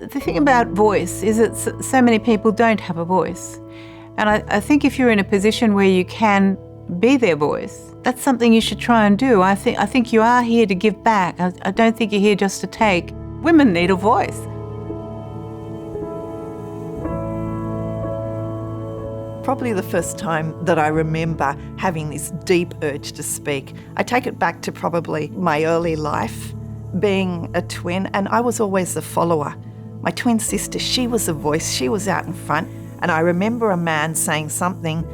The thing about voice is that so many people don't have a voice. And I think if you're in a position where you can be their voice, that's something you should try and do. I think you are here to give back. I don't think you're here just to take. Women need a voice. Probably the first time that I remember having this deep urge to speak. I take it back to probably my early life, being a twin, and I was always the follower. My twin sister, she was the voice, she was out in front, and I remember a man saying something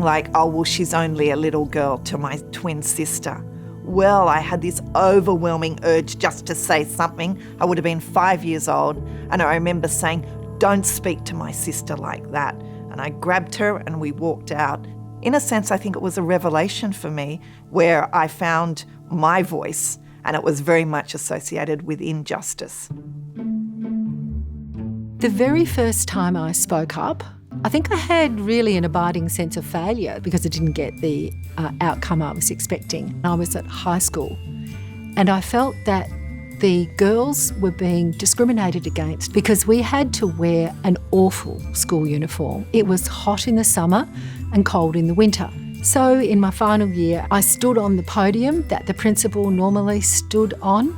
like, oh, well, she's only a little girl, to my twin sister. Well, I had this overwhelming urge just to say something. I would have been 5 years old, and I remember saying, don't speak to my sister like that. And I grabbed her and we walked out. In a sense, I think it was a revelation for me where I found my voice, and it was very much associated with injustice. The very first time I spoke up, I think I had really an abiding sense of failure because I didn't get the outcome I was expecting. I was at high school and I felt that the girls were being discriminated against because we had to wear an awful school uniform. It was hot in the summer and cold in the winter. So in my final year, I stood on the podium that the principal normally stood on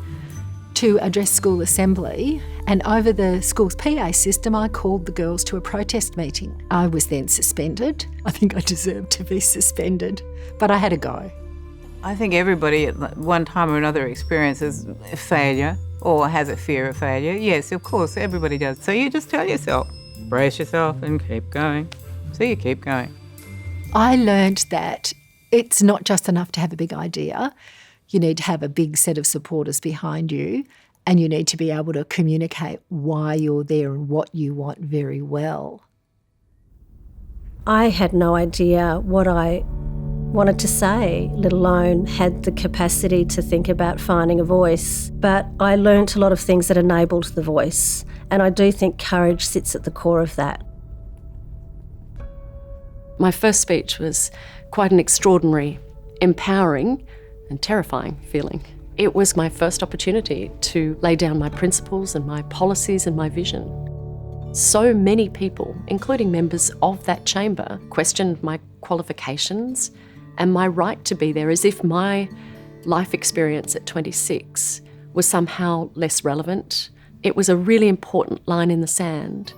to address school assembly, and over the school's PA system, I called the girls to a protest meeting. I was then suspended. I think I deserved to be suspended, but I had a go. I think everybody at one time or another experiences a failure or has a fear of failure. Yes, of course, everybody does. So you just tell yourself, brace yourself and keep going. So you keep going. I learned that it's not just enough to have a big idea. You need to have a big set of supporters behind you, and you need to be able to communicate why you're there and what you want very well. I had no idea what I wanted to say, let alone had the capacity to think about finding a voice. But I learnt a lot of things that enabled the voice, and I do think courage sits at the core of that. My first speech was quite an extraordinary, empowering and terrifying feeling. It was my first opportunity to lay down my principles and my policies and my vision. So many people, including members of that chamber, questioned my qualifications and my right to be there, as if my life experience at 26 was somehow less relevant. It was a really important line in the sand,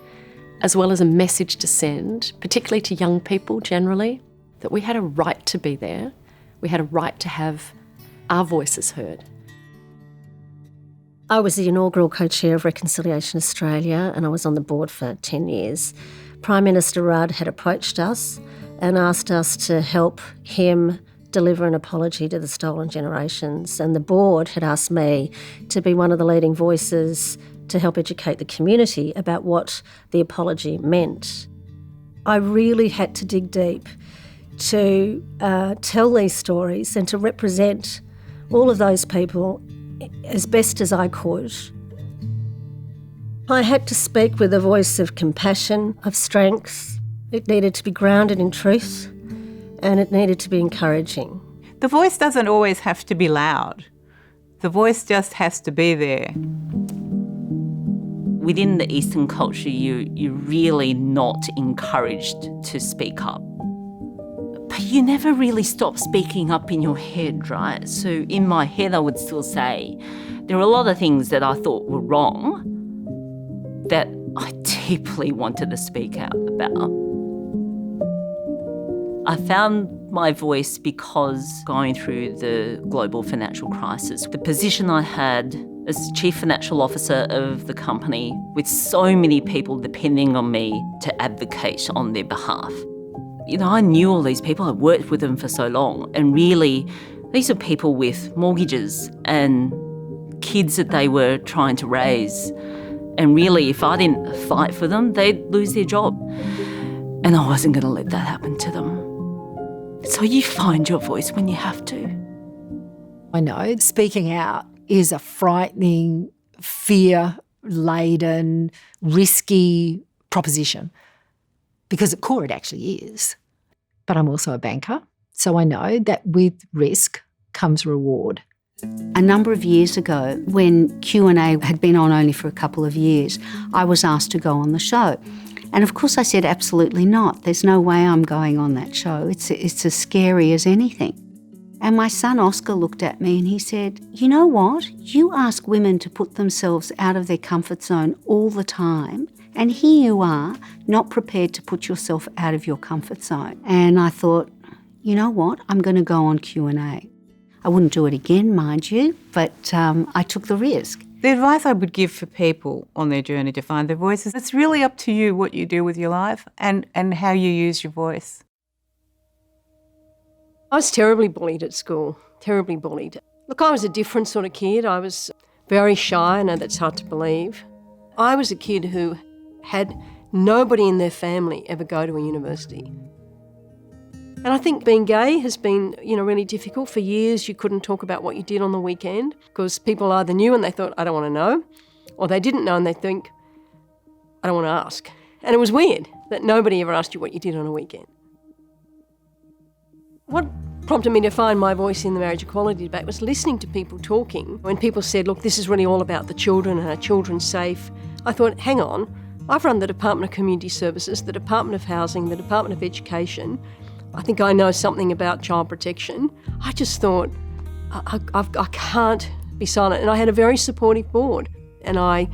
as well as a message to send, particularly to young people generally, that we had a right to be there. We had a right to have our voices heard. I was the inaugural co-chair of Reconciliation Australia, and I was on the board for 10 years. Prime Minister Rudd had approached us and asked us to help him deliver an apology to the stolen generations. And the board had asked me to be one of the leading voices to help educate the community about what the apology meant. I really had to dig deep to tell these stories and to represent all of those people as best as I could. I had to speak with a voice of compassion, of strength. It needed to be grounded in truth, and it needed to be encouraging. The voice doesn't always have to be loud. The voice just has to be there. Within the Eastern culture, you're really not encouraged to speak up. But you never really stop speaking up in your head, right? So in my head, I would still say there are a lot of things that I thought were wrong that I deeply wanted to speak out about. I found my voice because going through the global financial crisis, the position I had as Chief Financial Officer of the company, with so many people depending on me to advocate on their behalf. You know, I knew all these people, I worked with them for so long, and really, these are people with mortgages and kids that they were trying to raise. And really, if I didn't fight for them, they'd lose their job. And I wasn't going to let that happen to them. So you find your voice when you have to. I know speaking out is a frightening, fear-laden, risky proposition, because at core it actually is. But I'm also a banker, so I know that with risk comes reward. A number of years ago, when Q&A had been on only for a couple of years, I was asked to go on the show. And of course I said, absolutely not. There's no way I'm going on that show. It's as scary as anything. And my son Oscar looked at me and he said, you know what? You ask women to put themselves out of their comfort zone all the time, and here you are, not prepared to put yourself out of your comfort zone. And I thought, you know what? I'm going to go on Q&A. I wouldn't do it again, mind you, but I took the risk. The advice I would give for people on their journey to find their voice is it's really up to you what you do with your life and how you use your voice. I was terribly bullied at school, terribly bullied. Look, I was a different sort of kid. I was very shy. I know that's hard to believe. I was a kid who had nobody in their family ever go to a university. And I think being gay has been, really difficult. For years, you couldn't talk about what you did on the weekend because people either knew and they thought, I don't want to know, or they didn't know and they think, I don't want to ask. And it was weird that nobody ever asked you what you did on a weekend. What prompted me to find my voice in the marriage equality debate was listening to people talking. When people said, look, this is really all about the children and are children safe, I thought, hang on, I've run the Department of Community Services, the Department of Housing, the Department of Education. I think I know something about child protection. I just thought, I can't be silent. And I had a very supportive board. And I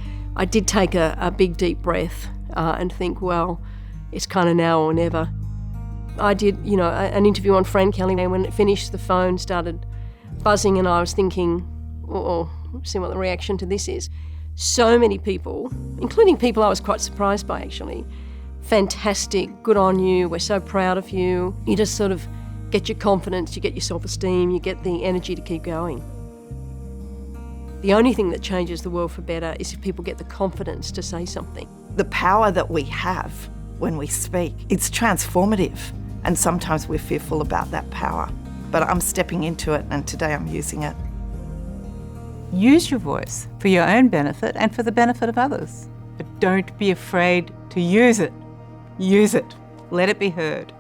did take a big, deep breath and think, well, it's kind of now or never. I did, an interview on Fran Kelly, and when it finished, the phone started buzzing and I was thinking, see what the reaction to this is. So many people, including people I was quite surprised by actually, fantastic, good on you, we're so proud of you. You just sort of get your confidence, you get your self-esteem, you get the energy to keep going. The only thing that changes the world for better is if people get the confidence to say something. The power that we have when we speak, it's transformative, and sometimes we're fearful about that power. But I'm stepping into it, and today I'm using it. Use your voice for your own benefit and for the benefit of others. But don't be afraid to use it. Use it. Let it be heard.